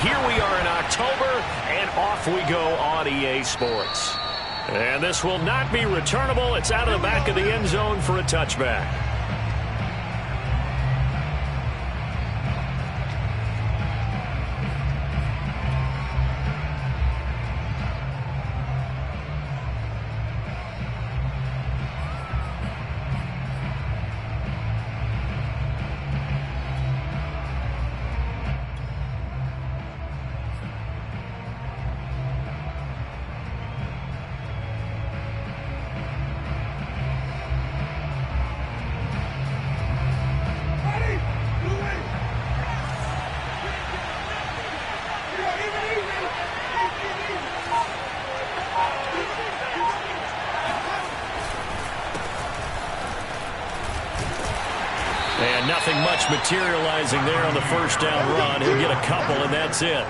Here we are in October, and off we go on EA Sports. And this will not be returnable. It's out of the back of the end zone for a touchback. And nothing much materializing there on the first down run. He'll get a couple, and that's it.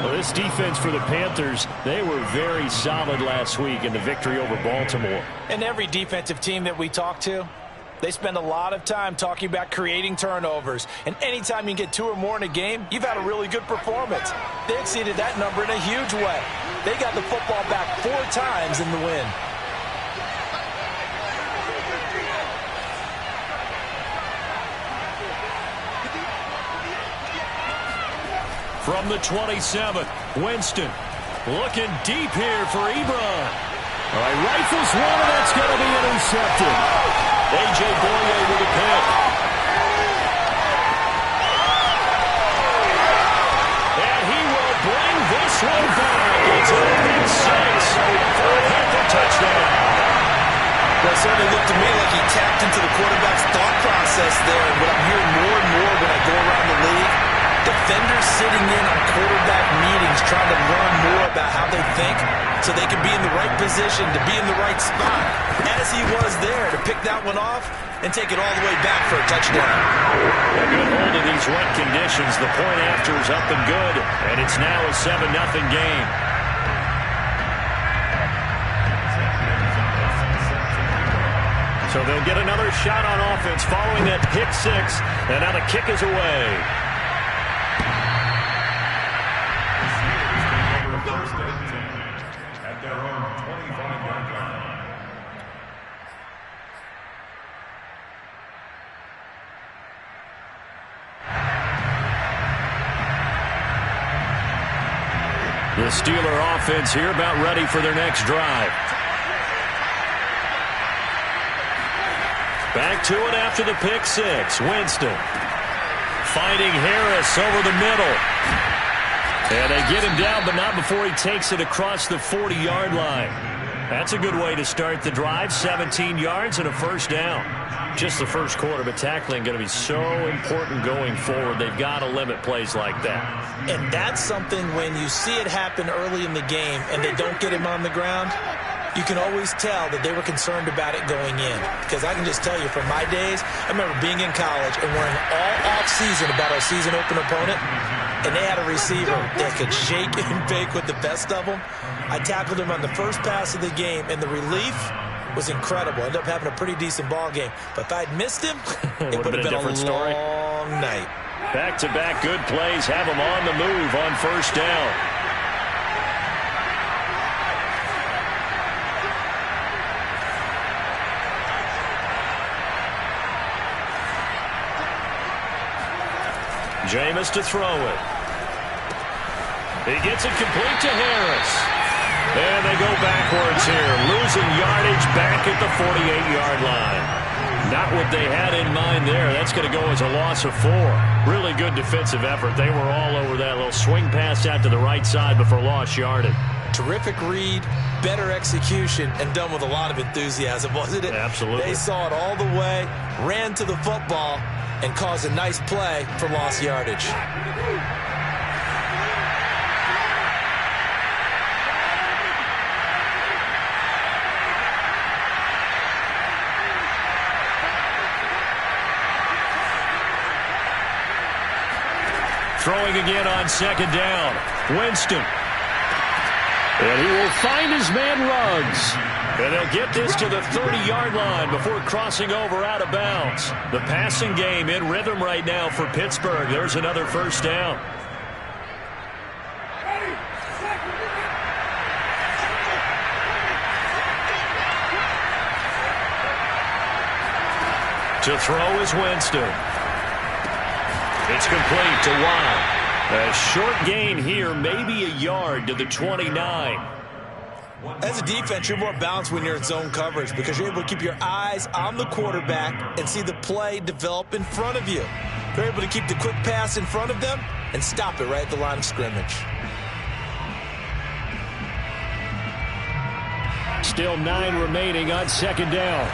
Well, this defense for the Panthers, they were very solid last week in the victory over Baltimore. And every defensive team that we talk to, they spend a lot of time talking about creating turnovers. And anytime you get 2 or more in a game, you've had a really good performance. They exceeded that number in a huge way. They got the football back 4 times in the win. From the 27th, Winston looking deep here for Ebron. All right, rifles one, and that's going to be intercepted. A.J. Boye with a pick. And he will bring this one back. It's open 6 for a Panther touchdown. Well, it certainly looked to me like he tapped into the quarterback's thought process there. And what I'm hearing more and more when I go around the league, defenders sitting in on quarterback meetings trying to learn more about how they think so they can be in the right position to be in the right spot, as he was there to pick that one off and take it all the way back for a touchdown. A good hold of these wet conditions. The point after is up and good, and it's now a 7-0 game. So they'll get another shot on offense following that pick 6, and now the kick is away. At their own 25-yard line. The Steeler offense here about ready for their next drive. Back to it after the pick 6. Winston finding Harris over the middle. And they get him down, but not before he takes it across the 40-yard line. That's a good way to start the drive. 17 yards and a first down. Just the first quarter, but tackling going to be so important going forward. They've got to limit plays like that. And that's something when you see it happen early in the game and they don't get him on the ground, you can always tell that they were concerned about it going in. Because I can just tell you from my days, I remember being in college and worrying all off-season about our season open opponent. And they had a receiver that could shake and bake with the best of them. I tackled him on the first pass of the game, and the relief was incredible. Ended up having a pretty decent ball game. But if I'd missed him, it would have been a long night. Back-to-back good plays have them on the move on first down. Jameis to throw it. He gets it complete to Harris. And they go backwards here, losing yardage back at the 48-yard line. Not what they had in mind there. That's going to go as a loss of 4. Really good defensive effort. They were all over that little swing pass out to the right side before lost yardage. Terrific read, better execution, and done with a lot of enthusiasm, wasn't it? Absolutely. They saw it all the way, ran to the football, and caused a nice play for lost yardage. Throwing again on second down. Winston. And he will find his man Ruggs. And they'll get this to the 30-yard line before crossing over out of bounds. The passing game in rhythm right now for Pittsburgh. There's another first down. To throw is Winston. It's complete to Watt. A short gain here, maybe a yard to the 29. As a defense, you're more balanced when you're in zone coverage because you're able to keep your eyes on the quarterback and see the play develop in front of you. You're able to keep the quick pass in front of them and stop it right at the line of scrimmage. Still 9 remaining on second down.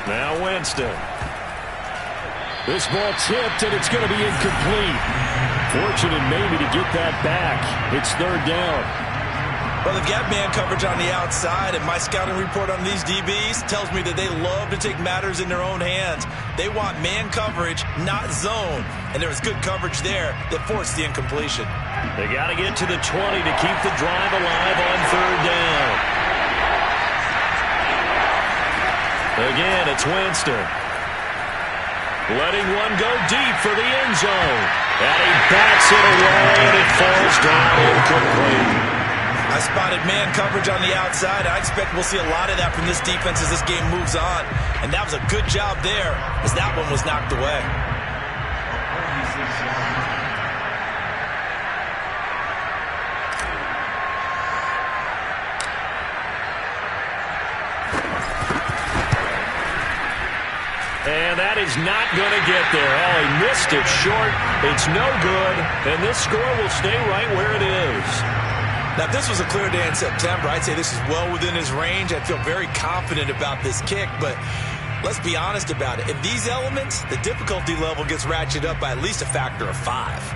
Now Winston. This ball tipped, and it's going to be incomplete. Fortunate maybe to get that back. It's third down. Well, they've got man coverage on the outside, and my scouting report on these DBs tells me that they love to take matters in their own hands. They want man coverage, not zone. And there was good coverage there that forced the incompletion. They got to get to the 20 to keep the drive alive on third down. Again, it's Winston. Letting one go deep for the end zone. And he bats it away, and it falls down incomplete. I spotted man coverage on the outside. I expect we'll see a lot of that from this defense as this game moves on. And that was a good job there as that one was knocked away. And that is not going to get there. Oh, he missed it short. It's no good. And this score will stay right where it is. Now, if this was a clear day in September, I'd say this is well within his range. I'd feel very confident about this kick, but let's be honest about it. In these elements, the difficulty level gets ratcheted up by at least a factor of 5.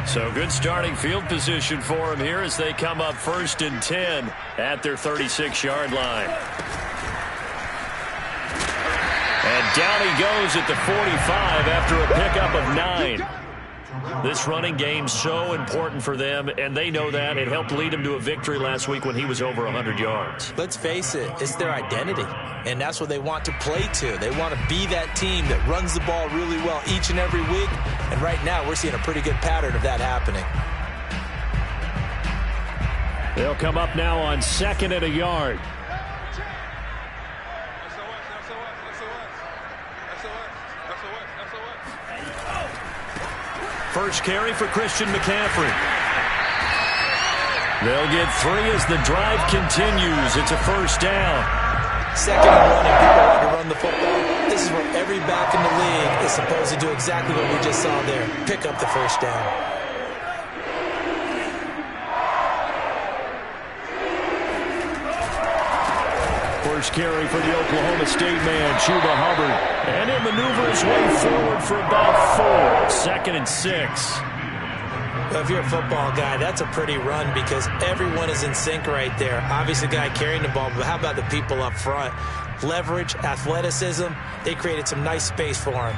So good starting field position for him here as they come up 1st and 10 at their 36-yard line. And down he goes at the 45 after a pickup of 9. This running game's so important for them, and they know that. It helped lead them to a victory last week when he was over 100 yards. Let's face it, it's their identity, and that's what they want to play to. They want to be that team that runs the ball really well each and every week, and right now we're seeing a pretty good pattern of that happening. They'll come up now on 2nd and a yard. First carry for Christian McCaffrey. They'll get 3 as the drive continues. It's a first down. 2nd and 1, and people want to run the football. This is where every back in the league is supposed to do exactly what we just saw there. Pick up the first down. First carry for the Oklahoma State man, Chuba Hubbard. And he'll maneuver his way forward for about 4. 2nd and 6. Well, if you're a football guy, that's a pretty run because everyone is in sync right there. Obviously, the guy carrying the ball, but how about the people up front? Leverage, athleticism, they created some nice space for him.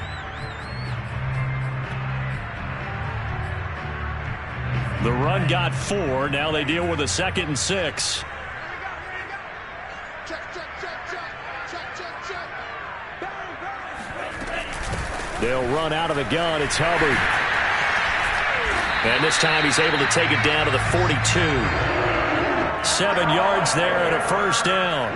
The run got 4. Now they deal with a 2nd and 6. They'll run out of the gun. It's Hubbard. And this time he's able to take it down to the 42. 7 yards there and a first down.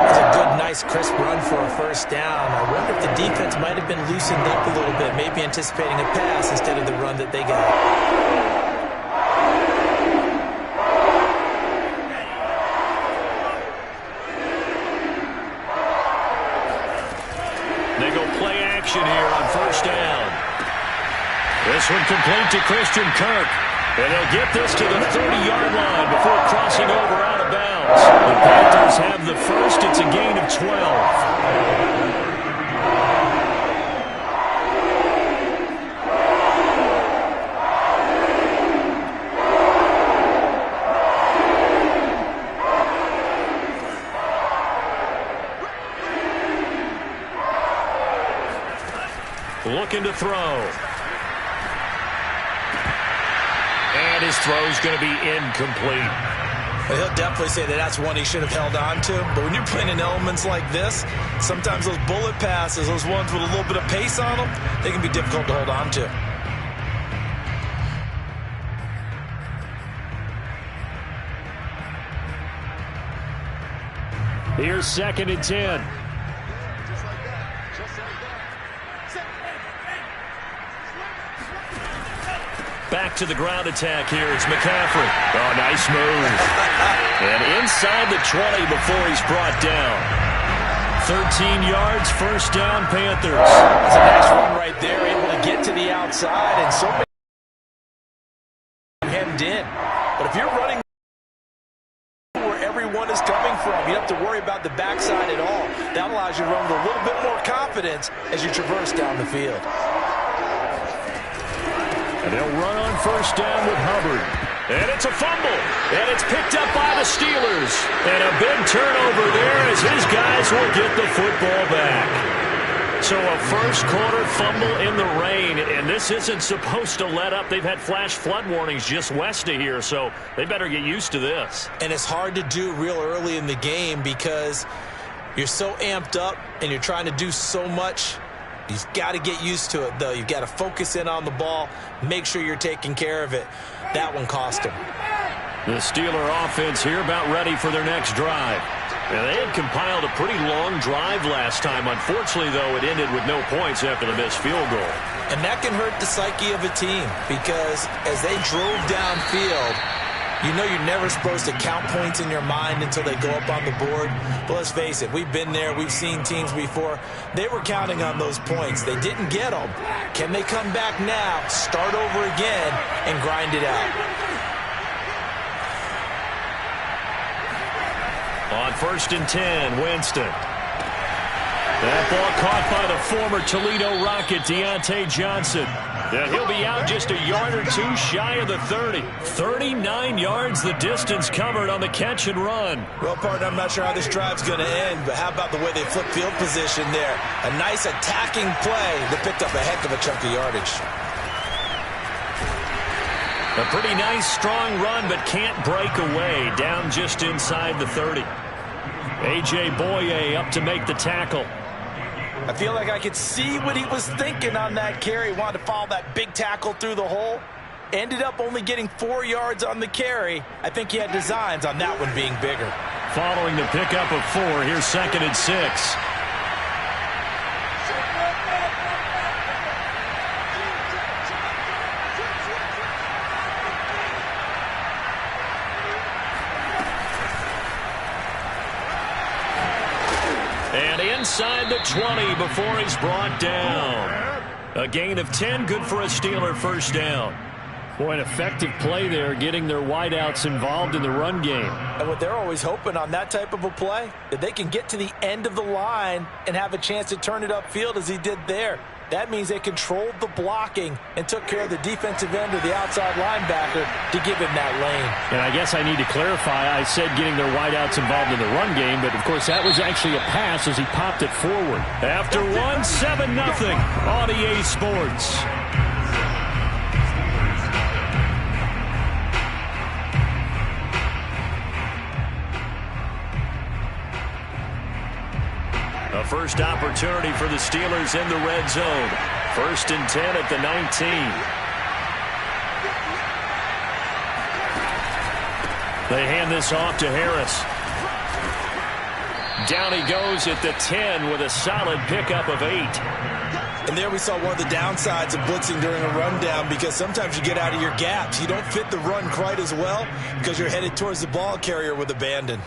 It's a good, nice, crisp run for a first down. I wonder if the defense might have been loosened up a little bit, maybe anticipating a pass instead of the run that they got. They go play action here on first down. This one complete to Christian Kirk. And they'll get this to the 30-yard line before crossing over out of bounds. The Panthers have the first. It's a gain of 12. Looking to throw. And his throw is going to be incomplete. Well, he'll definitely say that that's one he should have held on to. But when you're playing in elements like this, sometimes those bullet passes, those ones with a little bit of pace on them, they can be difficult to hold on to. Here's 2nd and 10. Back to the ground attack here. It's McCaffrey. Oh, nice move. And inside the 20 before he's brought down. 13 yards, first down, Panthers. That's a nice run right there, able to get to the outside, and so many hemmed in. But if you're running where everyone is coming from, you don't have to worry about the backside at all. That allows you to run with a little bit more confidence as you traverse down the field. And they'll run on first down with Hubbard. And it's a fumble. And it's picked up by the Steelers. And a big turnover there as his guys will get the football back. So a first-quarter fumble in the rain. And this isn't supposed to let up. They've had flash flood warnings just west of here, so they better get used to this. And it's hard to do real early in the game because you're so amped up and you're trying to do so much. You've got to get used to it, though. You've got to focus in on the ball, make sure you're taking care of it. That one cost him. The Steeler offense here about ready for their next drive. And they had compiled a pretty long drive last time. Unfortunately, though, it ended with no points after the missed field goal. And that can hurt the psyche of a team because as they drove downfield, you know you're never supposed to count points in your mind until they go up on the board. But let's face it, we've been there. We've seen teams before. They were counting on those points. They didn't get them. Can they come back now, start over again, and grind it out? On 1st and 10, Winston. That ball caught by the former Toledo Rocket, Deontay Johnson. And he'll be out just a yard or two shy of the 30. 39 yards the distance covered on the catch and run. Well, partner, I'm not sure how this drive's going to end, but how about the way they flip field position there? A nice attacking play that picked up a heck of a chunk of yardage. A pretty nice, strong run, but can't break away. Down just inside the 30. A.J. Boye up to make the tackle. I feel like I could see what he was thinking on that carry. Wanted to follow that big tackle through the hole. Ended up only getting 4 yards on the carry. I think he had designs on that one being bigger. Following the pickup of 4, here's 2nd and 6. And inside the 20 before he's brought down. A gain of 10, good for a Steeler first down. Boy, an effective play there, getting their wideouts involved in the run game. And what they're always hoping on that type of a play, that they can get to the end of the line and have a chance to turn it upfield as he did there. That means they controlled the blocking and took care of the defensive end or the outside linebacker to give him that lane. And I guess I need to clarify, I said getting their wideouts involved in the run game, but of course that was actually a pass as he popped it forward. After 1, 7-0 on EA Sports. A first opportunity for the Steelers in the red zone. 1st and 10 at the 19. They hand this off to Harris. Down he goes at the 10 with a solid pickup of 8. And there we saw one of the downsides of blitzing during a rundown because sometimes you get out of your gaps. You don't fit the run quite as well because you're headed towards the ball carrier with abandon.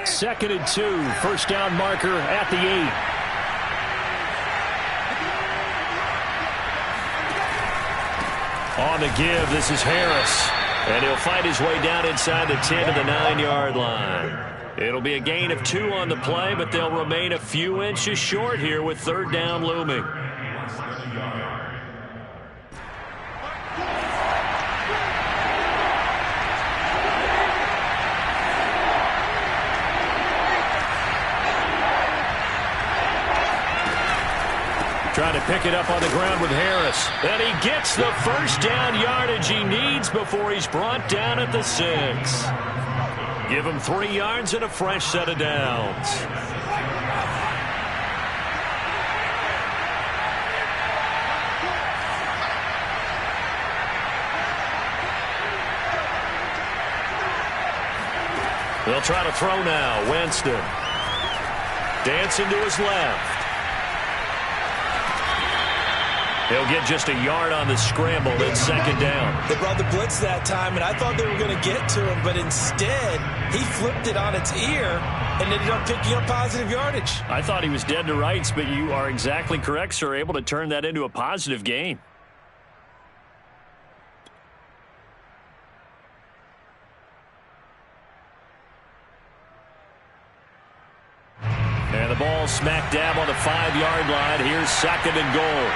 2nd and 2, first down marker at the 8. On the give, this is Harris. And he'll fight his way down inside the 10 to the 9-yard line. It'll be a gain of 2 on the play, but they'll remain a few inches short here with 3rd down looming. Trying to pick it up on the ground with Harris. And he gets the first down yardage he needs before he's brought down at the 6. Give him 3 yards and a fresh set of downs. They'll try to throw now. Winston. Dancing to his left. He'll get just a yard on the scramble. It's second down. They brought the blitz that time, and I thought they were going to get to him, but instead he flipped it on its ear and ended up picking up positive yardage. I thought he was dead to rights, but you are exactly correct, sir. Able to turn that into a positive gain. And the ball smack dab on the 5-yard line. Here's second and goal.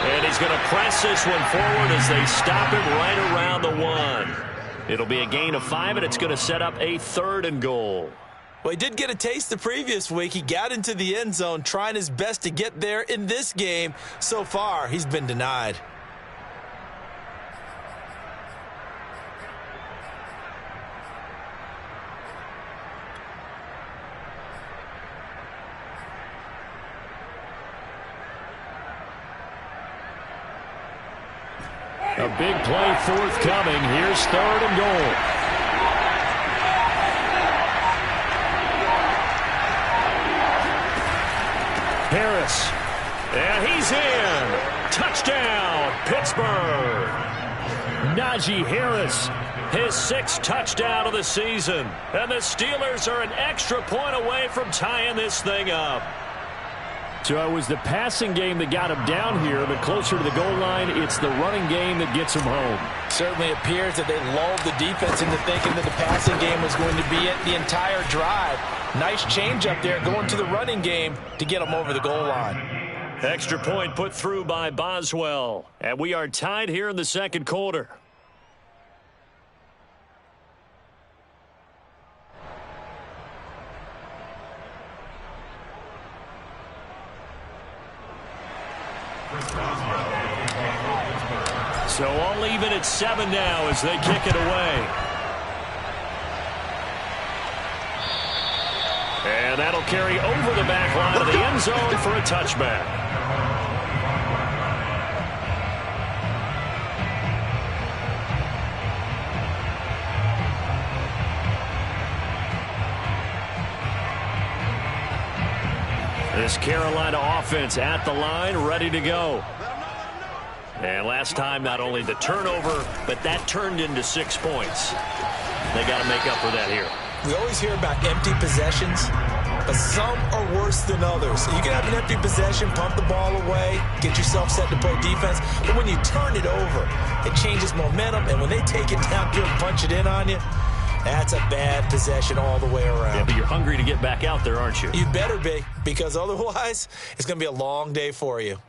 And he's going to press this one forward as they stop him right around the 1. It'll be a gain of 5, and it's going to set up a 3rd and goal. Well, he did get a taste the previous week. He got into the end zone trying his best to get there in this game. So far, he's been denied. A big play forthcoming. Here's 3rd and goal. Harris. And he's in. Touchdown, Pittsburgh. Najee Harris, his 6th touchdown of the season. And the Steelers are an extra point away from tying this thing up. So it was the passing game that got him down here, but closer to the goal line, it's the running game that gets him home. Certainly appears that they lulled the defense into thinking that the passing game was going to be it the entire drive. Nice change up there going to the running game to get them over the goal line. Extra point put through by Boswell. And we are tied here in the second quarter. So all even at 7 now as they kick it away. And that'll carry over the back line of the end zone for a touchback. This Carolina offense at the line, ready to go. And last time, not only the turnover, but that turned into 6 points. They got to make up for that here. We always hear about empty possessions, but some are worse than others. You can have an empty possession, pump the ball away, get yourself set to play defense, but when you turn it over, it changes momentum, and when they take it down here and punch it in on you, that's a bad possession all the way around. Yeah, but you're hungry to get back out there, aren't you? You better be, because otherwise, it's going to be a long day for you.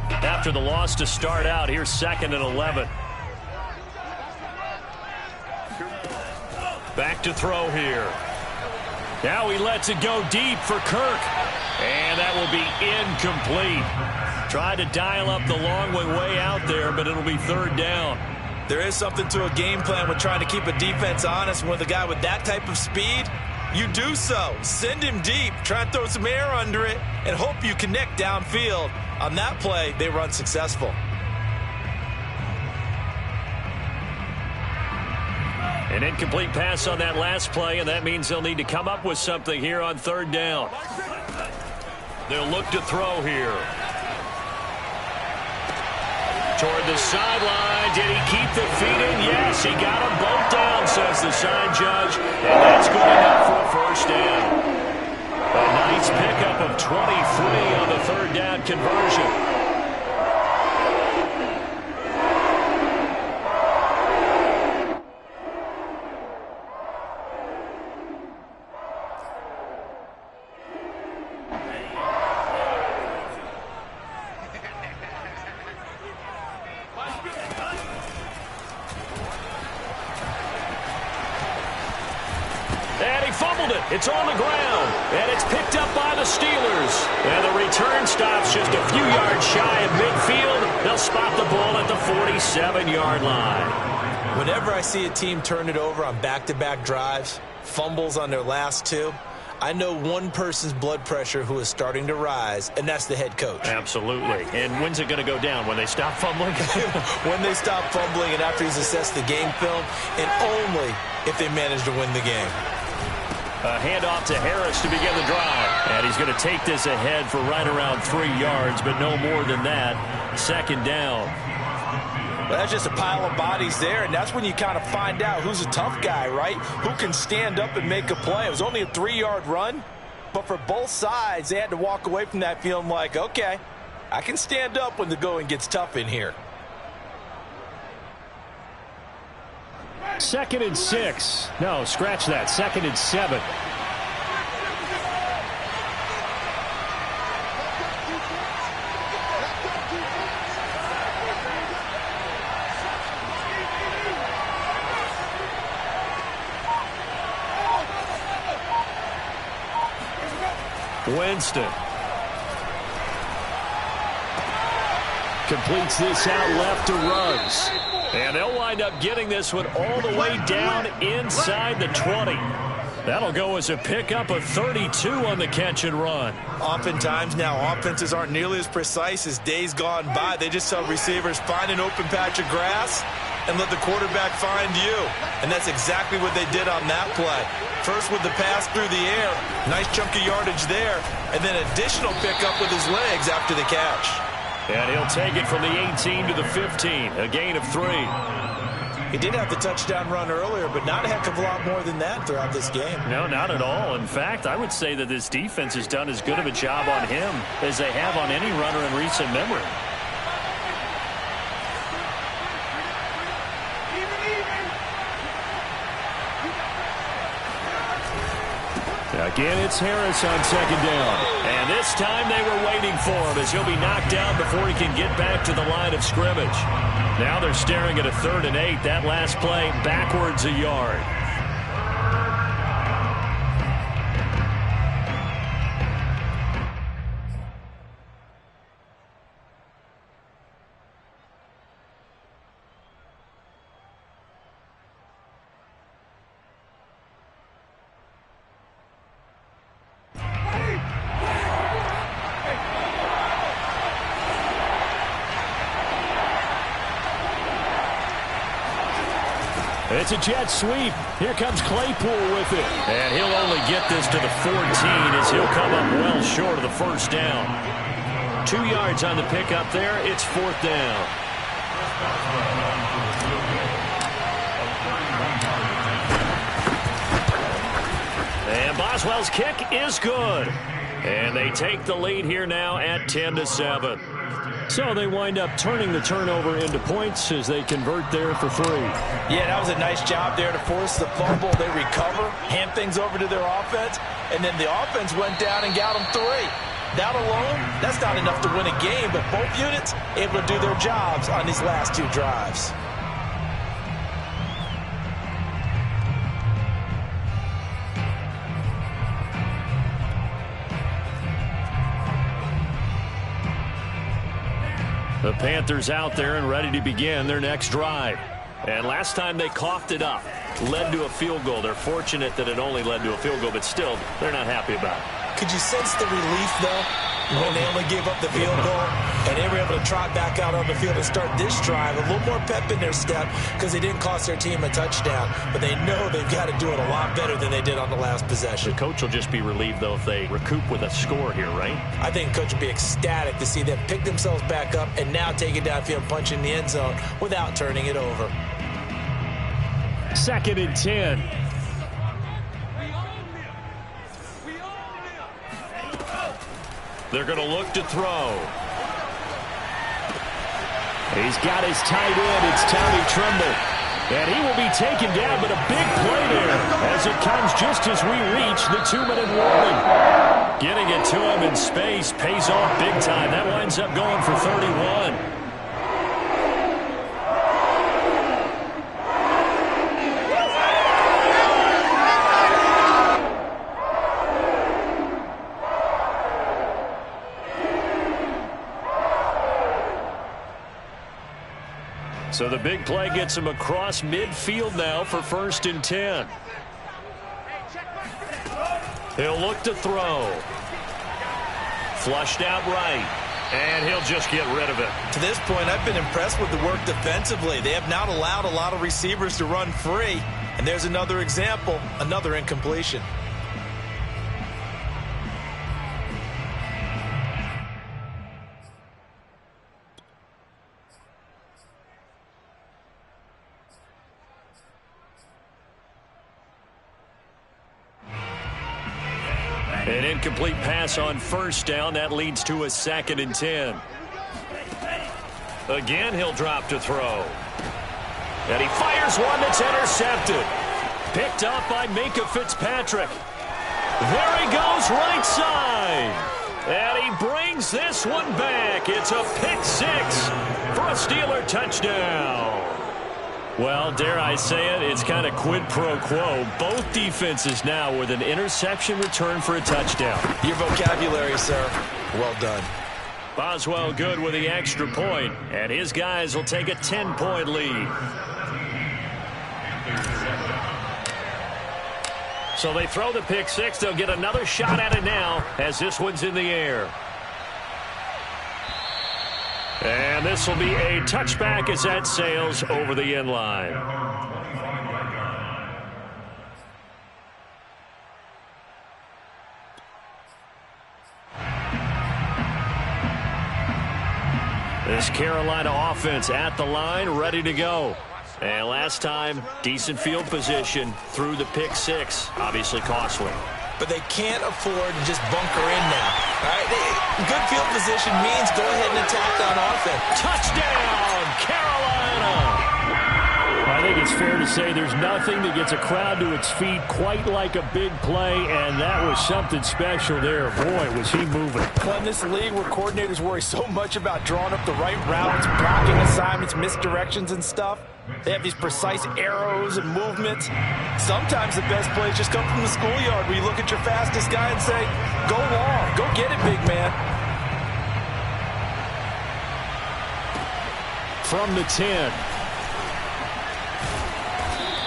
After the loss to start out, here's 2nd and 11. Back to throw here. Now he lets it go deep for Kirk. And that will be incomplete. Tried to dial up the long way out there, but it'll be 3rd down. There is something to a game plan with trying to keep a defense honest. With a guy with that type of speed, you do so. Send him deep. Try and throw some air under it and hope you connect downfield. On that play, they run successful. An incomplete pass on that last play, and that means they'll need to come up with something here on 3rd down. They'll look to throw here. Toward the sideline. Did he keep the feet in? Yes, he got them both down, says the sign judge. And that's good enough for a 1st down. A nice pickup of 23 on the 3rd down conversion. It's on the ground, and it's picked up by the Steelers. And the return stops just a few yards shy of midfield. They'll spot the ball at the 47-yard line. Whenever I see a team turn it over on back-to-back drives, fumbles on their last two, I know one person's blood pressure who is starting to rise, and that's the head coach. Absolutely. And when's it going to go down? When they stop fumbling? When they stop fumbling and after he's assessed the game film, and only if they manage to win the game. A handoff to Harris to begin the drive. And he's going to take this ahead for right around 3 yards, but no more than that. Second down. Well, that's just a pile of bodies there, and that's when you kind of find out who's a tough guy, right? Who can stand up and make a play. It was only a 3-yard run, but for both sides, they had to walk away from that feeling like, okay, I can stand up when the going gets tough in here. 2nd and 6. No, scratch that. 2nd and 7. Winston completes this out left to Ruggs. And they'll wind up getting this one all the way down inside the 20. That'll go as a pickup of 32 on the catch and run. Oftentimes now, offenses aren't nearly as precise as days gone by. They just tell receivers, find an open patch of grass and let the quarterback find you. And that's exactly what they did on that play. First with the pass through the air, nice chunk of yardage there, and then additional pickup with his legs after the catch. And he'll take it from the 18 to the 15, a gain of 3. He did have the touchdown run earlier, but not a heck of a lot more than that throughout this game. No, not at all. In fact, I would say that this defense has done as good of a job on him as they have on any runner in recent memory. Again, it's Harris on 2nd down. And this time they were waiting for him as he'll be knocked down before he can get back to the line of scrimmage. Now they're staring at a 3rd and 8. That last play backwards a yard. It's a jet sweep. Here comes Claypool with it. And he'll only get this to the 14 as he'll come up well short of the first down. 2 yards on the pickup there. It's 4th down. And Boswell's kick is good. And they take the lead here now at 10-7. So they wind up turning the turnover into points as they convert there for 3. Yeah, that was a nice job there to force the fumble. They recover, hand things over to their offense, and then the offense went down and got them 3. That alone, that's not enough to win a game, but both units able to do their jobs on these last 2 drives. The Panthers out there and ready to begin their next drive. And last time they coughed it up, led to a field goal. They're fortunate that it only led to a field goal, but still, they're not happy about it. Could you sense the relief, though, when they only gave up the field goal and they were able to trot back out on the field and start this drive? A little more pep in their step because they didn't cost their team a touchdown, but they know they've got to do it a lot better than they did on the last possession. The coach will just be relieved, though, if they recoup with a score here, right? I think the coach will be ecstatic to see them pick themselves back up and now take it downfield and punch in the end zone without turning it over. 2nd and 10. They're going to look to throw. He's got his tight end. It's Tommy Tremble. And he will be taken down, but a big play there as it comes just as we reach the 2-minute warning. Getting it to him in space pays off big time. That winds up going for 31. So the big play gets him across midfield now for 1st and 10. He'll look to throw. Flushed out right. And he'll just get rid of it. To this point, I've been impressed with the work defensively. They have not allowed a lot of receivers to run free. And there's another example, another incompletion. An incomplete pass on 1st down. That leads to a 2nd and 10. Again, he'll drop to throw. And he fires one that's intercepted. Picked up by Minka Fitzpatrick. There he goes, right side. And he brings this one back. It's a pick 6 for a Steeler touchdown. Well, dare I say it, it's kind of quid pro quo. Both defenses now with an interception return for a touchdown. Your vocabulary, sir. Well done. Boswell good with the extra point, and his guys will take a 10-point lead. So they throw the pick 6. They'll get another shot at it now as this one's in the air. And this will be a touchback as that sails over the end line. This Carolina offense at the line, ready to go. And last time, decent field position through the pick 6. Obviously costly. But they can't afford to just bunker in now. All right? Good field position means go ahead and attack on offense. Touchdown, Carolina! I think it's fair to say there's nothing that gets a crowd to its feet quite like a big play, and that was something special there. Boy, was he moving. Well, in this league where coordinators worry so much about drawing up the right routes, blocking assignments, misdirections and stuff, they have these precise arrows and movements. Sometimes the best plays just come from the schoolyard where you look at your fastest guy and say, go long, go get it, big man. From the 10.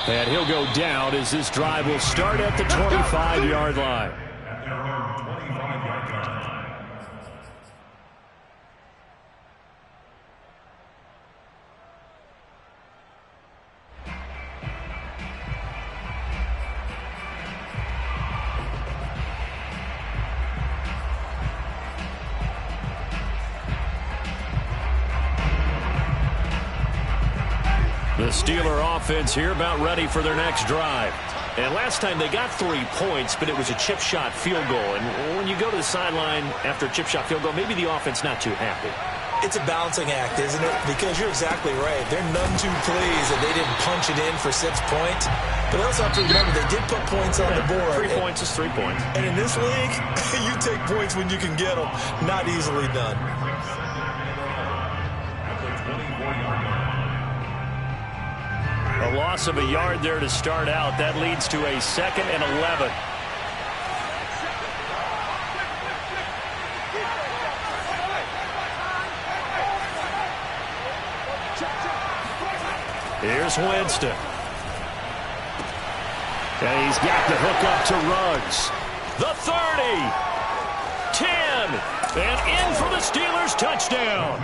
And he'll go down as this drive will start at the 25-yard line. The Steeler offense here about ready for their next drive. And last time they got 3 points, but it was a chip shot field goal. And when you go to the sideline after a chip shot field goal, maybe the offense not too happy. It's a balancing act, isn't it? Because you're exactly right. They're none too pleased that they didn't punch it in for 6 points. But also have to remember, they did put points on the board. 3 points is 3 points. And in this league, you take points when you can get them. Not easily done. A loss of a yard there to start out. That leads to a 2nd and 11. Here's Winston. And he's got the hook up to Ruggs. The 30. 10. And in for the Steelers touchdown.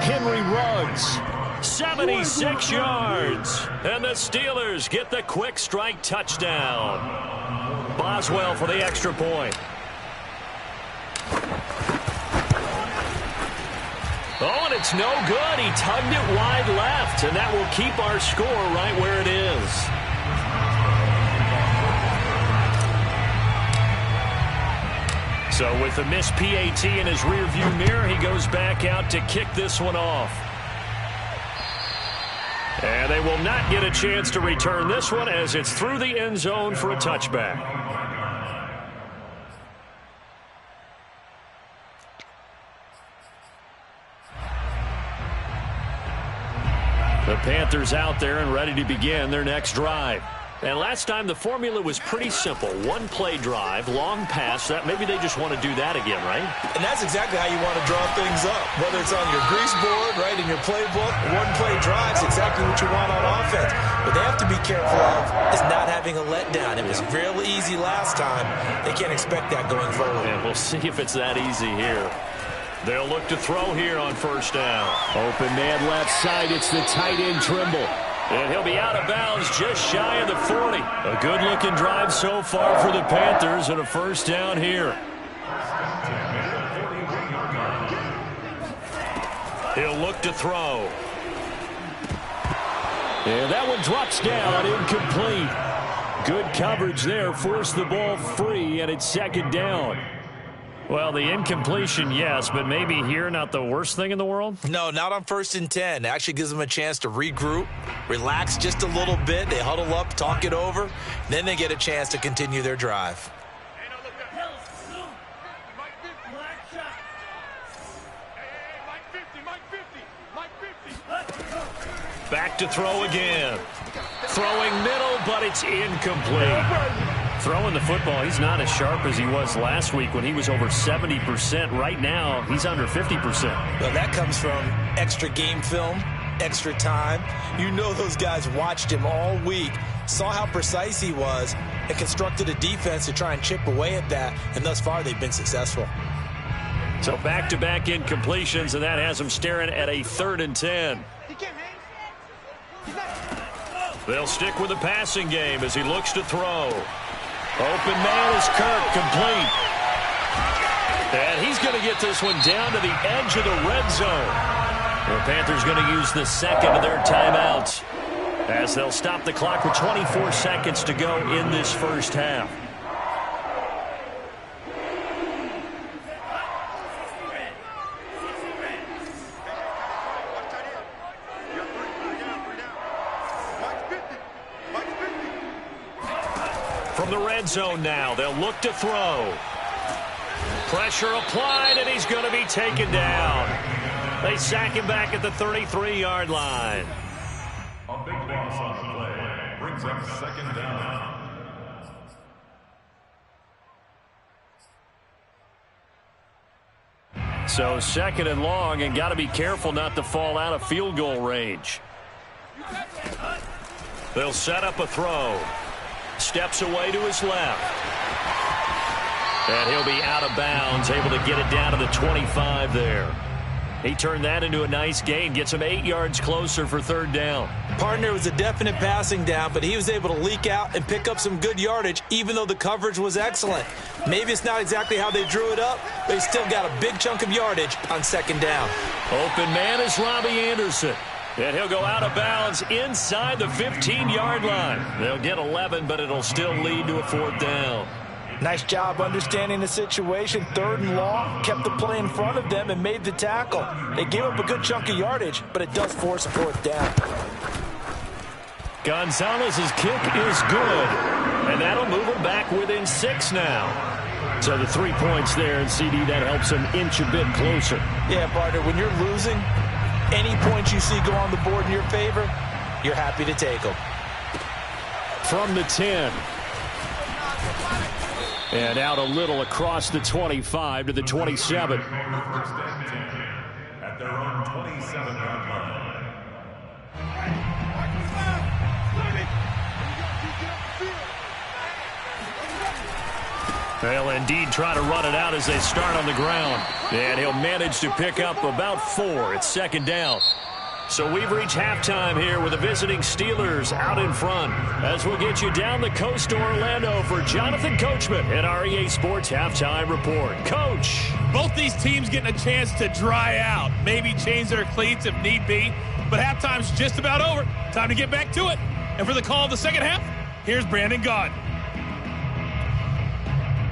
Henry Ruggs. 76 yards. And the Steelers get the quick strike touchdown. Boswell for the extra point. Oh, and it's no good. He tugged it wide left, and that will keep our score right where it is. So with the missed PAT in his rearview mirror, he goes back out to kick this one off. And they will not get a chance to return this one as it's through the end zone for a touchback. The Panthers out there and ready to begin their next drive. And last time the formula was pretty simple. One play drive, long pass. That maybe they just want to do that again, right? And that's exactly how you want to draw things up. Whether it's on your grease board, right, in your playbook, one play drive is exactly what you want on offense. What they have to be careful of is not having a letdown. It was real easy last time. They can't expect that going forward. And we'll see if it's that easy here. They'll look to throw here on first down. Open man left side. It's the tight end Trimble. And he'll be out of bounds just shy of the 40. A good-looking drive so far for the Panthers and a first down here. He'll look to throw. And that one drops down, incomplete. Good coverage there, forced the ball free, and it's second down. Well, the incompletion, yes, but maybe here not the worst thing in the world? No, not on 1st and 10. It actually gives them a chance to regroup, relax just a little bit. They huddle up, talk it over. Then they get a chance to continue their drive. Back to throw again. Throwing middle, but it's incomplete. Throwing the football, he's not as sharp as he was last week when he was over 70%. Right now, he's under 50%. Well, that comes from extra game film, extra time. You know those guys watched him all week, saw how precise he was, and constructed a defense to try and chip away at that, and thus far they've been successful. So back-to-back incompletions, and that has him staring at a 3rd and 10. They'll stick with the passing game as he looks to throw. Open man is Kirk, complete. And he's going to get this one down to the edge of the red zone. The Panthers going to use the second of their timeouts as they'll stop the clock with 24 seconds to go in this first half. From the red zone now, they'll look to throw. Pressure applied, and he's going to be taken down. They sack him back at the 33-yard line. A big loss on the play brings up second down. So second and long, and got to be careful not to fall out of field goal range. They'll set up a throw. Steps away to his left. And he'll be out of bounds, able to get it down to the 25 there. He turned that into a nice gain, gets him 8 yards closer for 3rd down. Partner was a definite passing down, but he was able to leak out and pick up some good yardage, even though the coverage was excellent. Maybe it's not exactly how they drew it up, but he still got a big chunk of yardage on 2nd down. Open man is Robbie Anderson. And he'll go out of bounds inside the 15-yard line. They'll get 11, but it'll still lead to a 4th down. Nice job understanding the situation. 3rd and long, kept the play in front of them and made the tackle. They gave up a good chunk of yardage, but it does force a 4th down. Gonzalez's kick is good, and that'll move him back within 6 now. So the 3 points there, and CD, that helps him inch a bit closer. Yeah, partner, when you're losing, any points you see go on the board in your favor, you're happy to take them. From the 10. And out a little across the 25 to the 27. First and 10 at their own 27-yard line. They'll indeed try to run it out as they start on the ground. And he'll manage to pick up about 4. It's 2nd down. So we've reached halftime here with the visiting Steelers out in front. As we'll get you down the coast to Orlando for Jonathan Coachman at our EA Sports Halftime Report. Coach. Both these teams getting a chance to dry out, maybe change their cleats if need be. But halftime's just about over. Time to get back to it. And for the call of the second half, here's Brandon Gaudin.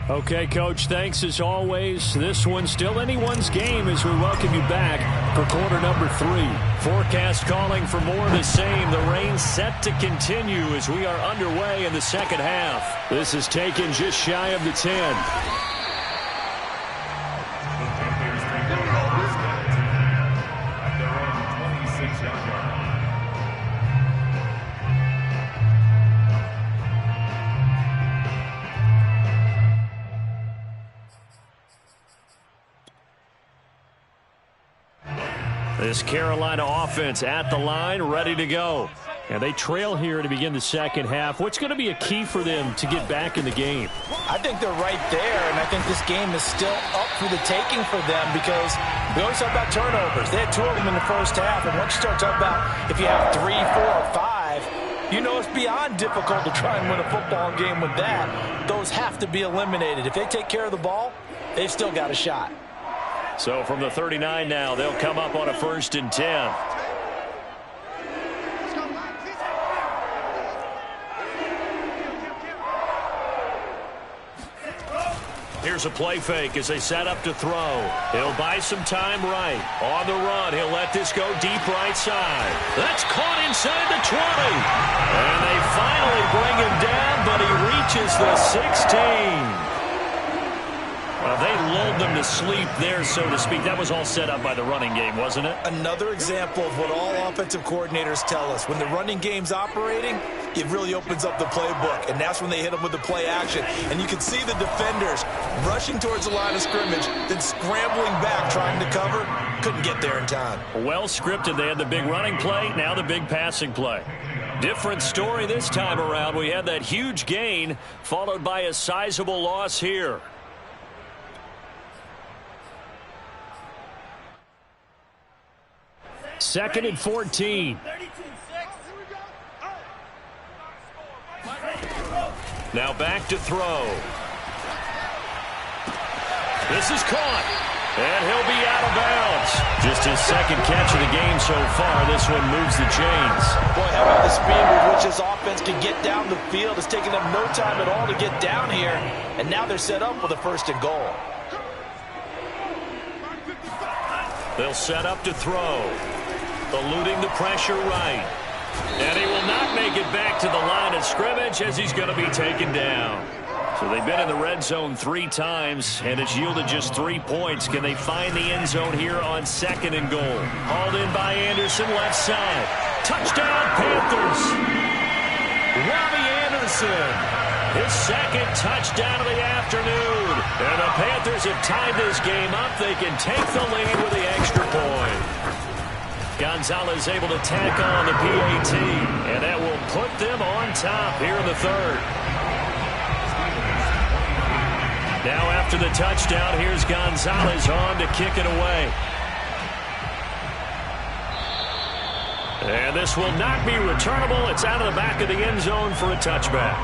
Okay, Coach, thanks as always. This one's still anyone's game as we welcome you back for quarter number 3. Forecast calling for more of the same. The rain set to continue as we are underway in the second half. This is taken just shy of the 10. This Carolina offense at the line, ready to go. And they trail here to begin the second half. What's going to be a key for them to get back in the game? I think they're right there, and I think this game is still up for the taking for them because we always talk about turnovers. They had 2 of them in the first half, and once you start talking about if you have 3, 4, or 5, you know it's beyond difficult to try and win a football game with that. Those have to be eliminated. If they take care of the ball, they've still got a shot. So from the 39 now, they'll come up on a 1st and 10. Here's a play fake as they set up to throw. He'll buy some time right. On the run, he'll let this go deep right side. That's caught inside the 20. And they finally bring him down, but he reaches the 16. They lulled them to sleep there, so to speak. That was all set up by the running game, wasn't it? Another example of what all offensive coordinators tell us. When the running game's operating, it really opens up the playbook, and that's when they hit them with the play action. And you can see the defenders rushing towards the line of scrimmage, then scrambling back, trying to cover. Couldn't get there in time. Well scripted. They had the big running play, now the big passing play. Different story this time around. We had that huge gain, followed by a sizable loss here. Second and 14. Now back to throw. This is caught. And he'll be out of bounds. Just his second catch of the game so far. This one moves the chains. Boy, how about the speed with which this offense can get down the field? It's taken them no time at all to get down here. And now they're set up with a 1st and goal. They'll set up to throw. Eluding the pressure right. And he will not make it back to the line of scrimmage as he's going to be taken down. So they've been in the red zone 3 times, and it's yielded just 3 points. Can they find the end zone here on 2nd and goal? Hauled in by Anderson, left side. Touchdown, Panthers. Robbie Anderson, his 2nd touchdown of the afternoon. And the Panthers have tied this game up. They can take the lead with the extra point. Gonzalez able to tack on the PAT, and that will put them on top here in the 3rd. Now after the touchdown, here's Gonzalez on to kick it away. And this will not be returnable. It's out of the back of the end zone for a touchback.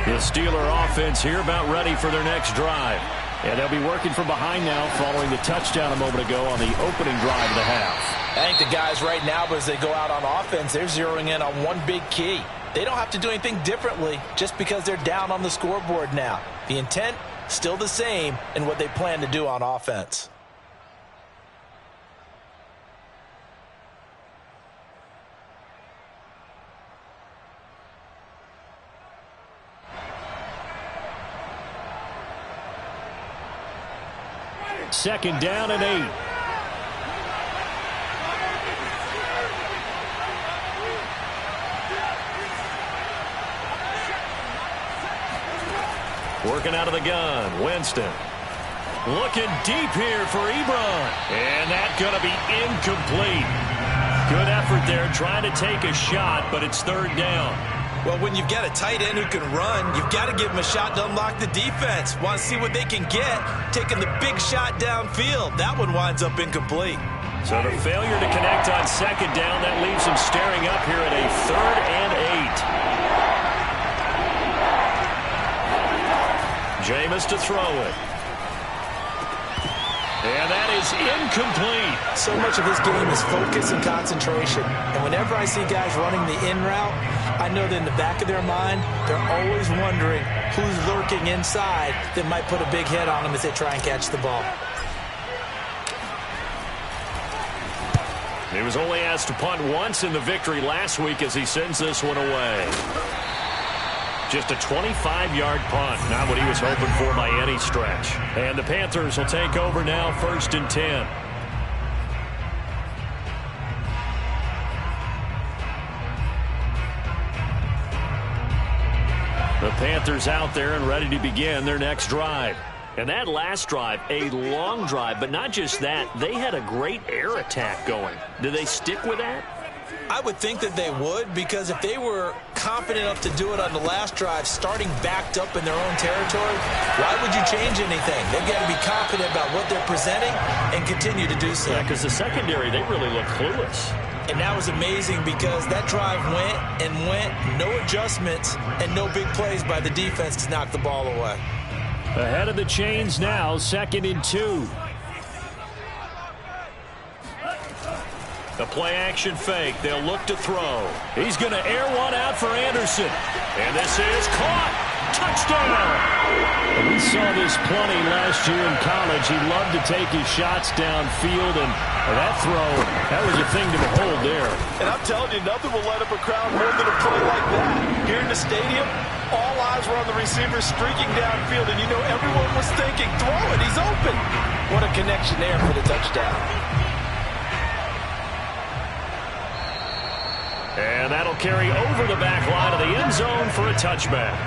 The Steeler offense here about ready for their next drive. And they'll be working from behind now following the touchdown a moment ago on the opening drive of the half. I think the guys right now, but as they go out on offense, they're zeroing in on one big key. They don't have to do anything differently just because they're down on the scoreboard now. The intent, still the same in what they plan to do on offense. Second down and 8. Working out of the gun, Winston. Looking deep here for Ebron. And that's going to be incomplete. Good effort there trying to take a shot, but it's 3rd down. Well, when you've got a tight end who can run, you've got to give him a shot to unlock the defense. Want to see what they can get, taking the big shot downfield. That one winds up incomplete. So the failure to connect on 2nd down, that leaves him staring up here at a 3rd and 8. Jameis to throw it. And that is incomplete. So much of this game is focus and concentration. And whenever I see guys running the in route, I know that in the back of their mind, they're always wondering who's lurking inside that might put a big hit on them as they try and catch the ball. He was only asked to punt once in the victory last week as he sends this one away. Just a 25-yard punt, not what he was hoping for by any stretch. And the Panthers will take over now, 1st and 10. Panthers out there and ready to begin their next drive. And that last drive, a long drive, but not just that. They had a great air attack going. Do they stick with that? I would think that they would, because if they were confident enough to do it on the last drive, starting backed up in their own territory, why would you change anything? They've got to be confident about what they're presenting and continue to do so. Yeah, because the secondary, they really look clueless. And that was amazing because that drive went and went, no adjustments, and no big plays by the defense to knock the ball away. Ahead of the chains now, 2nd and 2. The play-action fake. They'll look to throw. He's going to air one out for Anderson. And this is caught. Touchdown! And we saw this plenty last year in college. He loved to take his shots downfield, and that throw, that was a thing to behold there. And I'm telling you, nothing will light up a crowd more than a play like that. Here in the stadium, all eyes were on the receiver streaking downfield, and you know everyone was thinking, throw it, he's open. What a connection there for the touchdown. And that'll carry over the back line of the end zone for a touchback.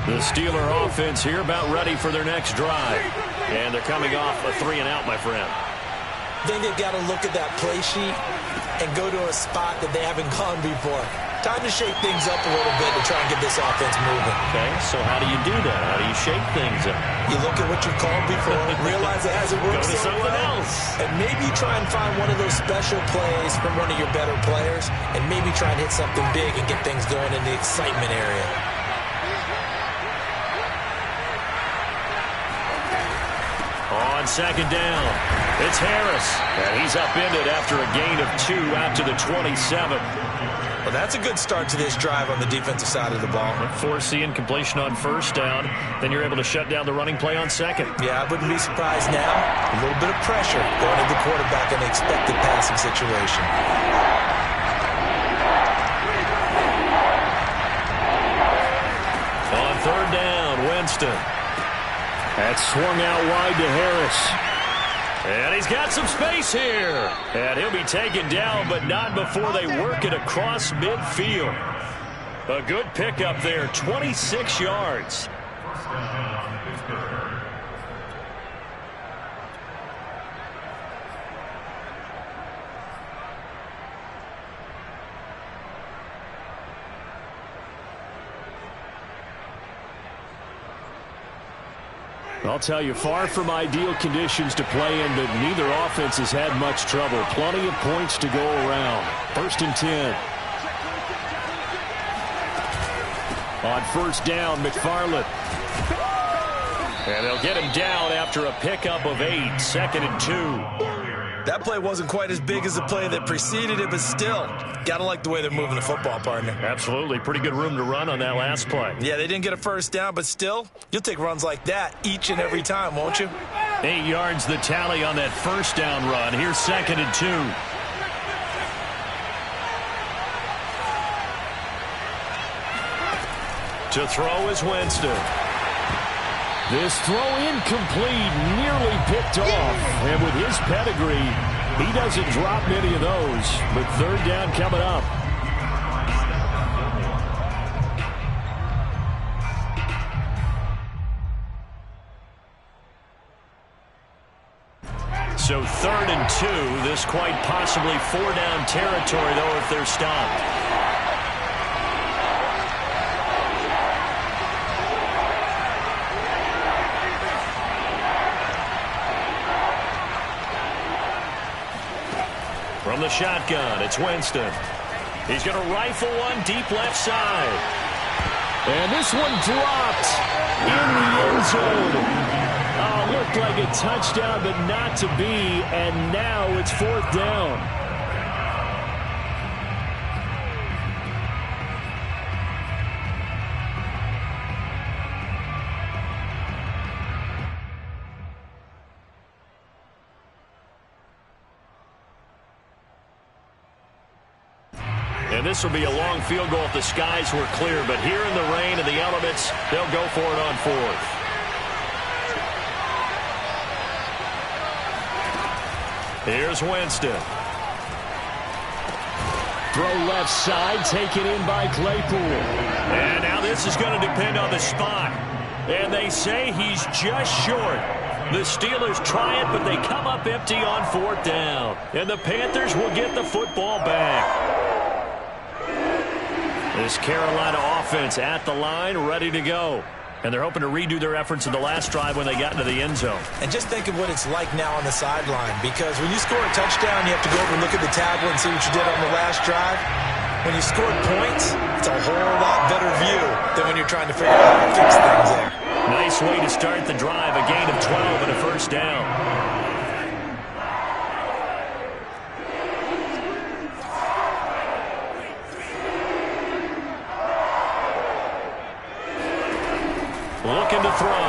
The Steeler offense here about ready for their next drive. And they're coming off a 3-and-out, my friend. I think they've got to look at that play sheet and go to a spot that they haven't gone before. Time to shake things up a little bit to try and get this offense moving. Okay, so how do you do that? How do you shake things up? You look at what you've called before, realize it hasn't worked Go to so something well, else. and maybe try and find one of those special plays from one of your better players, and maybe try and hit something big and get things going in the excitement area. On 2nd down, it's Harris. And he's upended after a gain of 2 out to the 27. Well, that's a good start to this drive on the defensive side of the ball. Forcing completion on 1st down. Then you're able to shut down the running play on 2nd. Yeah, I wouldn't be surprised now. A little bit of pressure going to the quarterback in the expected passing situation. On 3rd down, Winston. That's swung out wide to Harris. And he's got some space here. And he'll be taken down, but not before they work it across midfield. A good pickup there, 26 yards. I'll tell you, far from ideal conditions to play in, but neither offense has had much trouble. Plenty of points to go around. 1st and 10. On 1st down, McFarland. And they'll get him down after a pickup of 8. 2nd and 2. That play wasn't quite as big as the play that preceded it, but still, got to like the way they're moving the football, partner. Absolutely. Pretty good room to run on that last play. Yeah, they didn't get a 1st down, but still, you'll take runs like that each and every time, won't you? 8 yards the tally on that 1st down run. Here's 2nd and 2. To throw is Winston. This throw incomplete, nearly picked off. And with his pedigree, he doesn't drop many of those. But 3rd down coming up. So 3rd and 2. This quite possibly 4-down territory, though, if they're stopped. From the shotgun, it's Winston. He's going to rifle one deep left side. And this one dropped in the end zone. Oh, looked like a touchdown, but not to be. And now it's 4th down. And And this will be a long field goal if the skies were clear. But here in the rain and the elements, they'll go for it on fourth. Here's Winston. Throw left side, taken in by Claypool. And now this is going to depend on the spot. And they say he's just short. The Steelers try it, but they come up empty on fourth down. And the Panthers will get the football back. This Carolina offense at the line, ready to go. And they're hoping to redo their efforts in the last drive when they got into the end zone. And just think of what it's like now on the sideline, because when you score a touchdown, you have to go over and look at the tablet and see what you did on the last drive. When you scored points, it's a whole lot better view than when you're trying to figure out how to fix things there. Nice way to start the drive, a gain of 12 and a first down. Looking to throw.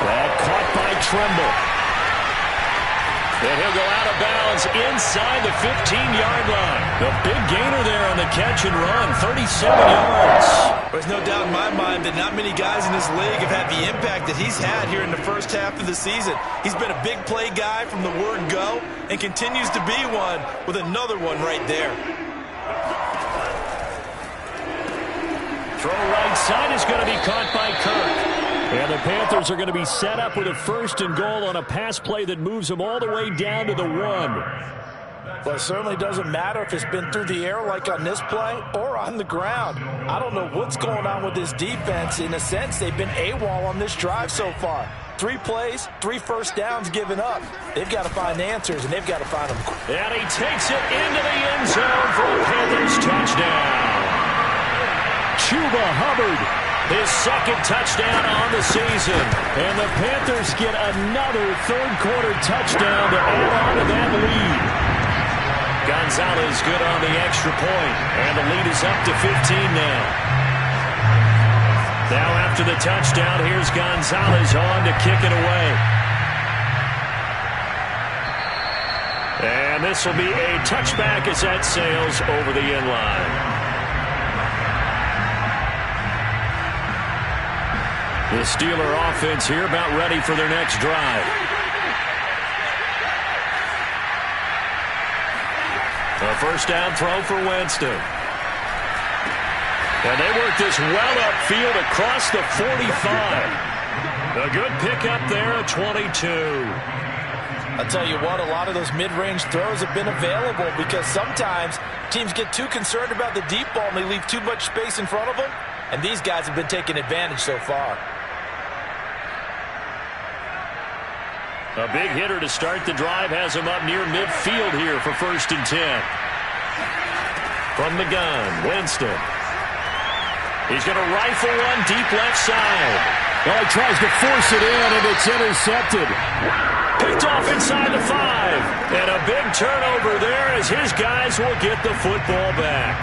That caught by Trimble. And he'll go out of bounds inside the 15-yard line. The big gainer there on the catch and run, 37 yards. There's no doubt in my mind that not many guys in this league have had the impact that he's had here in the first half of the season. He's been a big play guy from the word go and continues to be one with another one right there. Throw right side is going to be caught by Kirk. And the Panthers are going to be set up with a first and goal on a pass play that moves them all the way down to the 1. Well, it certainly doesn't matter if it's been through the air like on this play or on the ground. I don't know what's going on with this defense. In a sense, they've been AWOL on this drive so far. 3 plays, 3 first downs given up. They've got to find answers, and they've got to find them. And he takes it into the end zone for a Panthers touchdown. Chuba Hubbard, his second touchdown on the season. And the Panthers get another third-quarter touchdown to add on to that lead. Gonzalez good on the extra point, and the lead is up to 15 now. Now after the touchdown, here's Gonzalez on to kick it away. And this will be a touchback as that sails over the end line. The Steeler offense here about ready for their next drive. A first down throw for Winston. And they work this well upfield across the 45. A good pickup there at 22. I'll tell you what, a lot of those mid-range throws have been available because sometimes teams get too concerned about the deep ball and they leave too much space in front of them. And these guys have been taking advantage so far. A big hitter to start the drive has him up near midfield here for 1st and 10. From the gun, Winston. He's going to rifle one deep left side. Well, he tries to force it in, and it's intercepted. Picked off inside the 5. And a big turnover there as his guys will get the football back.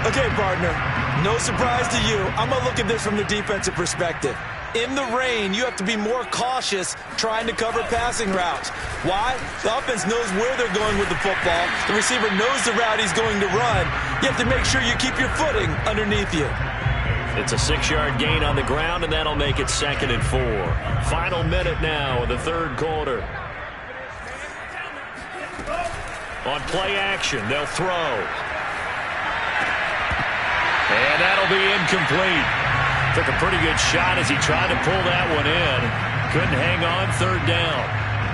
Okay, partner, no surprise to you. I'm going to look at this from the defensive perspective. In the rain, you have to be more cautious trying to cover passing routes. Why? The offense knows where they're going with the football. The receiver knows the route he's going to run. You have to make sure you keep your footing underneath you. It's a 6-yard gain on the ground, and that'll make it 2nd and 4. Final minute now of the third quarter. On play action, they'll throw. And that'll be incomplete. Took a pretty good shot as he tried to pull that one in. Couldn't hang on, 3rd down.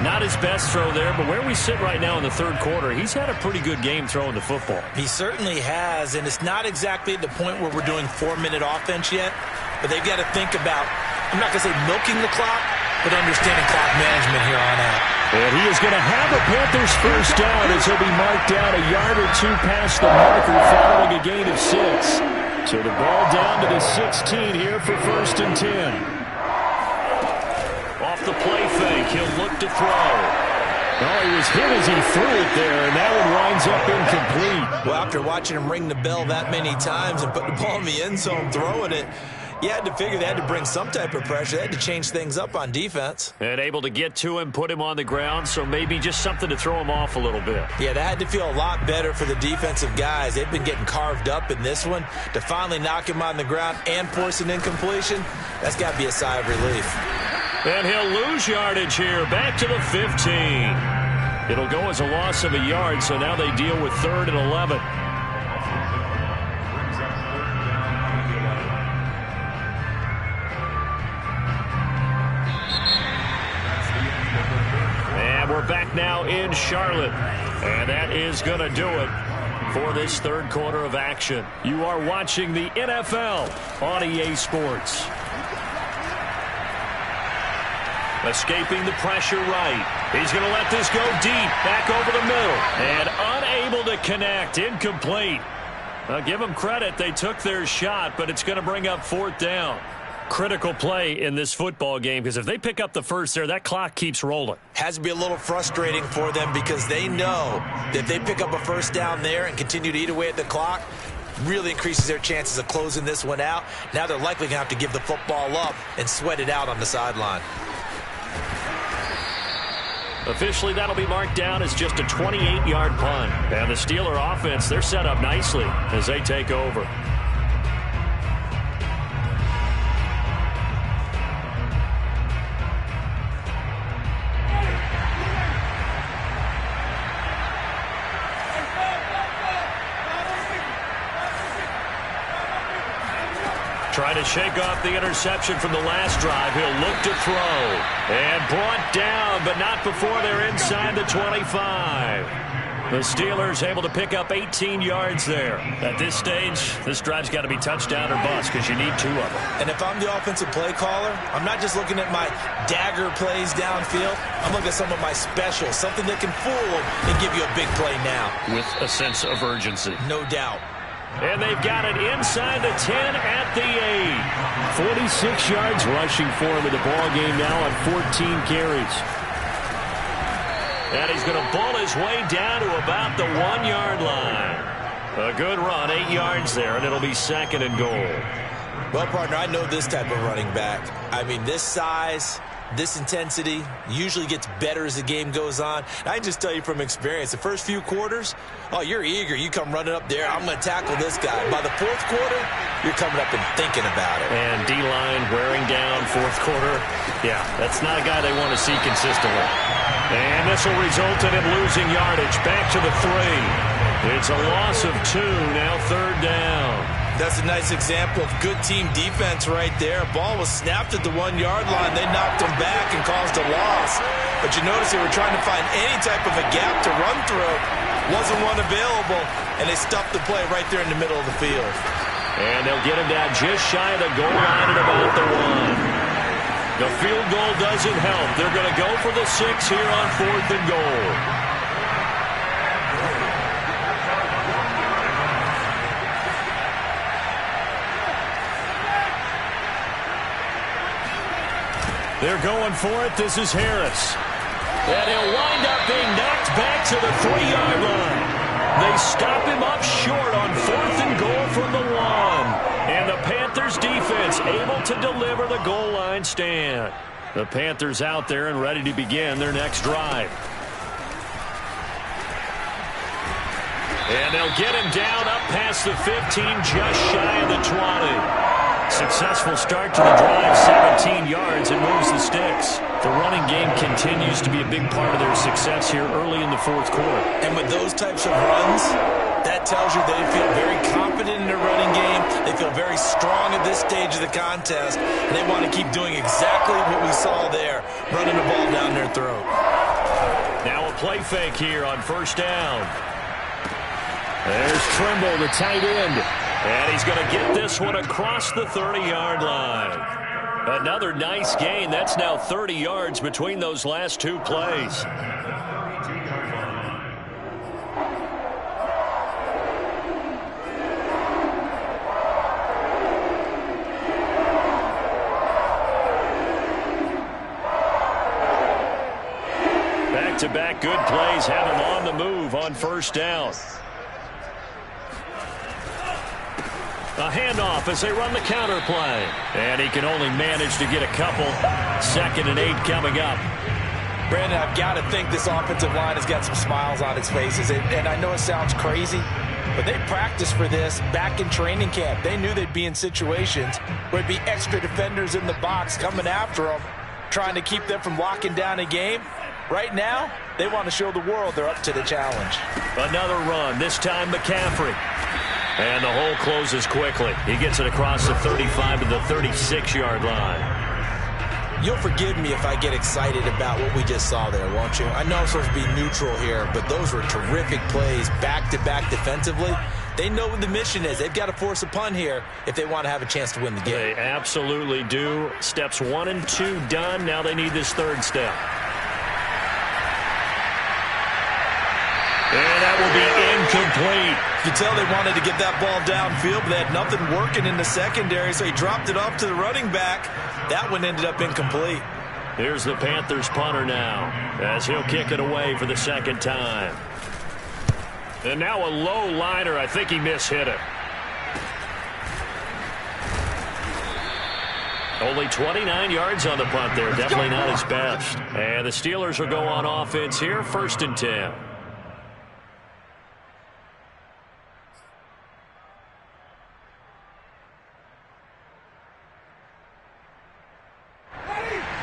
Not his best throw there, but where we sit right now in the third quarter, he's had a pretty good game throwing the football. He certainly has, and it's not exactly at the point where we're doing 4-minute offense yet, but they've got to think about, I'm not going to say milking the clock, but understanding clock management here on out. And he is going to have a Panthers first down as he'll be marked down a yard or 2 past the marker following a gain of 6. So the ball down to the 16 here for 1st and 10. Off the play fake, he'll look to throw. Well, he was hit as he threw it there, and that one winds up incomplete. Well, after watching him ring the bell that many times and put the ball in the end zone throwing it, You had to figure they had to bring some type of pressure. They had to change things up on defense. And able to get to him, put him on the ground, so maybe just something to throw him off a little bit. Yeah, that had to feel a lot better for the defensive guys. They've been getting carved up in this one. To finally knock him on the ground and force an incompletion, that's got to be a sigh of relief. And he'll lose yardage here, back to the 15. It'll go as a loss of a yard, so now they deal with 3rd and 11. And we're back now in Charlotte. And that is going to do it for this third quarter of action. You are watching the NFL on EA Sports. Escaping the pressure right. He's going to let this go deep, back over the middle, and unable to connect, incomplete. Give them credit, they took their shot, but it's going to bring up 4th down. Critical play in this football game, because if they pick up the first there, that clock keeps rolling. Has to be a little frustrating for them because they know that if they pick up a first down there and continue to eat away at the clock, really increases their chances of closing this one out. Now they're likely going to have to give the football up and sweat it out on the sideline. Officially, that'll be marked down as just a 28-yard punt. And the Steeler offense, they're set up nicely as they take over. Trying to shake off the interception from the last drive. He'll look to throw. And brought down, but not before they're inside the 25. The Steelers able to pick up 18 yards there. At this stage, this drive's got to be touchdown or bust because you need 2 of them. And if I'm the offensive play caller, I'm not just looking at my dagger plays downfield. I'm looking at some of my specials, something that can fool them and give you a big play now. With a sense of urgency. No doubt. And they've got it inside the 10 at the 8. 46 yards rushing for him in the ball game now on 14 carries. And he's going to ball his way down to about the 1-yard line. A good run, 8 yards there, and it'll be 2nd and goal. Well, partner, I know this type of running back. I mean, this size, this intensity usually gets better as the game goes on. And I can just tell you from experience, the first few quarters, oh, you're eager. You come running up there. I'm going to tackle this guy. By the 4th quarter, you're coming up and thinking about it. And D-line wearing down 4th quarter. Yeah, that's not a guy they want to see consistently. And this will result in him losing yardage. Back to the 3. It's a loss of 2, now 3rd down. That's a nice example of good team defense right there. Ball was snapped at the 1-yard line. They knocked him back and caused a loss. But you notice they were trying to find any type of a gap to run through. Wasn't one available, and they stuffed the play right there in the middle of the field. And they'll get him down just shy of the goal line at about the 1. The field goal doesn't help. They're going to go for the 6 here on 4th and goal. They're going for it. This is Harris. And he'll wind up being knocked back to the 3-yard line. They stop him up short on 4th and goal from the 1. And the Panthers defense able to deliver the goal line stand. The Panthers out there and ready to begin their next drive. And they'll get him down up past the 15, just shy of the 20. Successful start to the drive, 17 yards, and moves the sticks. The running game continues to be a big part of their success here early in the 4th quarter. And with those types of runs, that tells you they feel very confident in their running game. They feel very strong at this stage of the contest, and they want to keep doing exactly what we saw there, running the ball down their throat. Now a play fake here on 1st down. There's Trimble, the tight end. And he's going to get this one across the 30-yard line. Another nice gain. That's now 30 yards between those last 2 plays. Back-to-back good plays have him on the move on 1st down. A handoff as they run the counter play. And he can only manage to get a couple. 2nd and 8 coming up. Brandon, I've got to think this offensive line has got some smiles on its faces. And I know it sounds crazy, but they practiced for this back in training camp. They knew they'd be in situations where there'd be extra defenders in the box coming after them, trying to keep them from locking down a game. Right now, they want to show the world they're up to the challenge. Another run, this time McCaffrey. And the hole closes quickly. He gets it across the 35 to the 36-yard line. You'll forgive me if I get excited about what we just saw there, won't you? I know I'm supposed to be neutral here, but those were terrific plays back-to-back defensively. They know what the mission is. They've got to force a punt here if they want to have a chance to win the game. They absolutely do. Steps 1 and 2 done. Now they need this 3rd step. And that will be incomplete. You can tell they wanted to get that ball downfield, but they had nothing working in the secondary, so he dropped it off to the running back. That one ended up incomplete. Here's the Panthers punter now, as he'll kick it away for the 2nd time. And now a low liner. I think he mishit it. Only 29 yards on the punt there. Definitely not his best. And the Steelers will go on offense here, 1st and 10.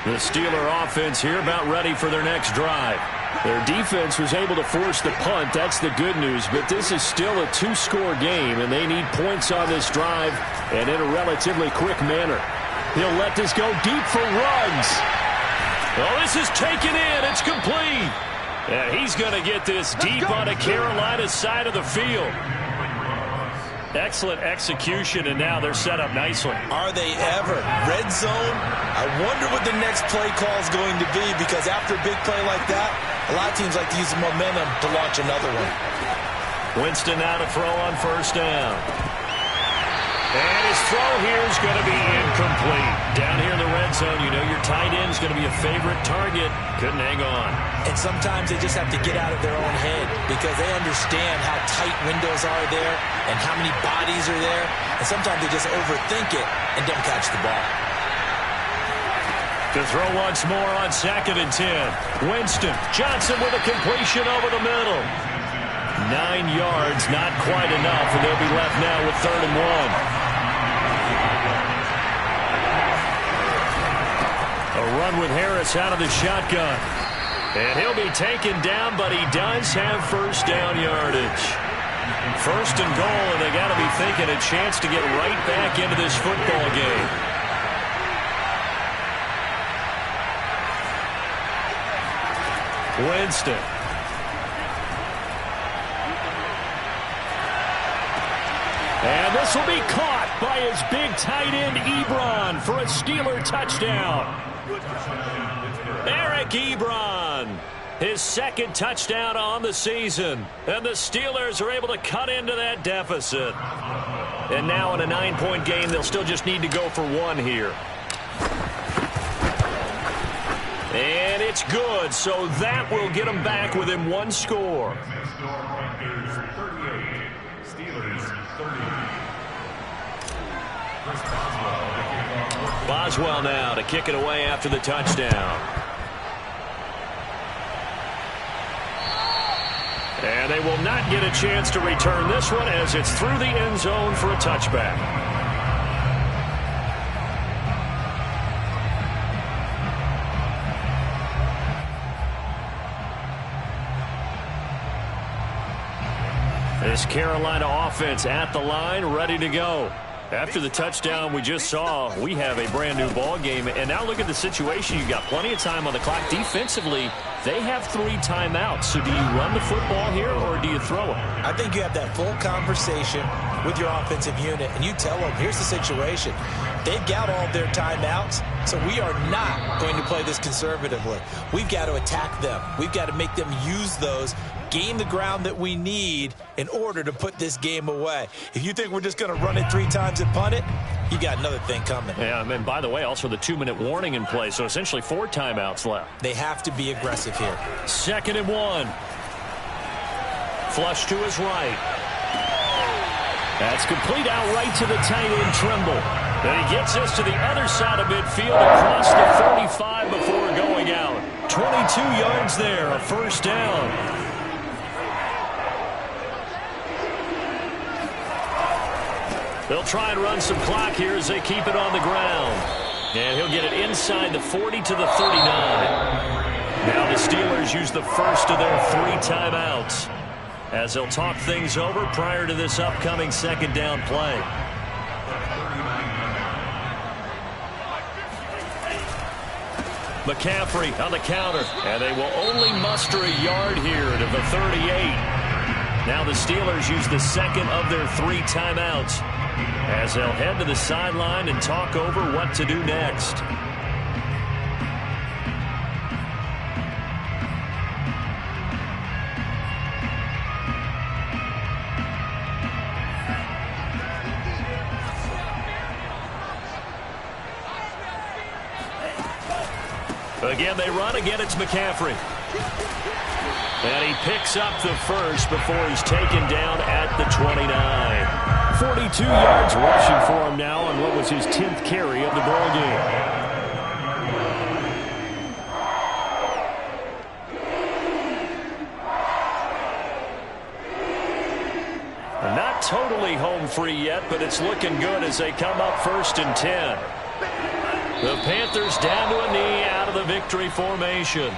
The Steeler offense here about ready for their next drive. Their defense was able to force the punt. That's the good news. But this is still a 2-score game, and they need points on this drive and in a relatively quick manner. He'll let this go deep for Ruggs. Oh, this is taken in. It's complete. Yeah, he's going to get this deep on a Carolina side of the field. Excellent execution, and now they're set up nicely. Are they ever? Red zone? I wonder what the next play call is going to be, because after a big play like that, a lot of teams like to use the momentum to launch another one. Winston now to throw on 1st down. And his throw here is going to be incomplete. Down here in the red zone, you know your tight end is going to be a favorite target. Couldn't hang on. And sometimes they just have to get out of their own head because they understand how tight windows are there and how many bodies are there. And sometimes they just overthink it and don't catch the ball. To throw once more on 2nd and 10. Winston. Johnson with a completion over the middle. 9 yards, not quite enough, and they'll be left now with 3rd and 1. A run with Harris out of the shotgun. And he'll be taken down, but he does have 1st down yardage. 1st and goal, and they got to be thinking a chance to get right back into this football game. Winston. And this will be caught by his big tight end, Ebron, for a Steeler touchdown. Eric Ebron, his 2nd touchdown on the season. And the Steelers are able to cut into that deficit. And now in a 9-point game, they'll still just need to go for 1 here. And it's good, so that will get them back within 1 score. Boswell now to kick it away after the touchdown. And they will not get a chance to return this one as it's through the end zone for a touchback. This Carolina offense at the line, ready to go. After the touchdown we just saw, we have a brand new ball game. And now look at the situation. You've got plenty of time on the clock. Defensively, they have 3 timeouts. So do you run the football here or do you throw it? I think you have that full conversation with your offensive unit, and you tell them, here's the situation. They've got all their timeouts, so we are not going to play this conservatively. We've got to attack them. We've got to make them use those, gain the ground that we need in order to put this game away. If you think we're just going to run it 3 times and punt it, you got another thing coming. Yeah, and by the way, also the 2-minute warning in play, so essentially 4 timeouts left. They have to be aggressive here. 2nd and 1. Flush to his right. That's complete out right to the tight end, Trimble. And he gets this to the other side of midfield across the 45 before going out. 22 yards there, a first down. They'll try and run some clock here as they keep it on the ground. And he'll get it inside the 40 to the 39. Now the Steelers use the first of their 3 timeouts as they'll talk things over prior to this upcoming second down play. McCaffrey on the counter, and they will only muster a yard here to the 38. Now the Steelers use the second of their 3 timeouts as they'll head to the sideline and talk over what to do next. Again, they run. Again, it's McCaffrey. And he picks up the first before he's taken down at the 29. 42 yards rushing for him now on what was his 10th carry of the ball game. Not totally home free yet, but it's looking good as they come up 1st and 10. The Panthers down to a knee out of the victory formation.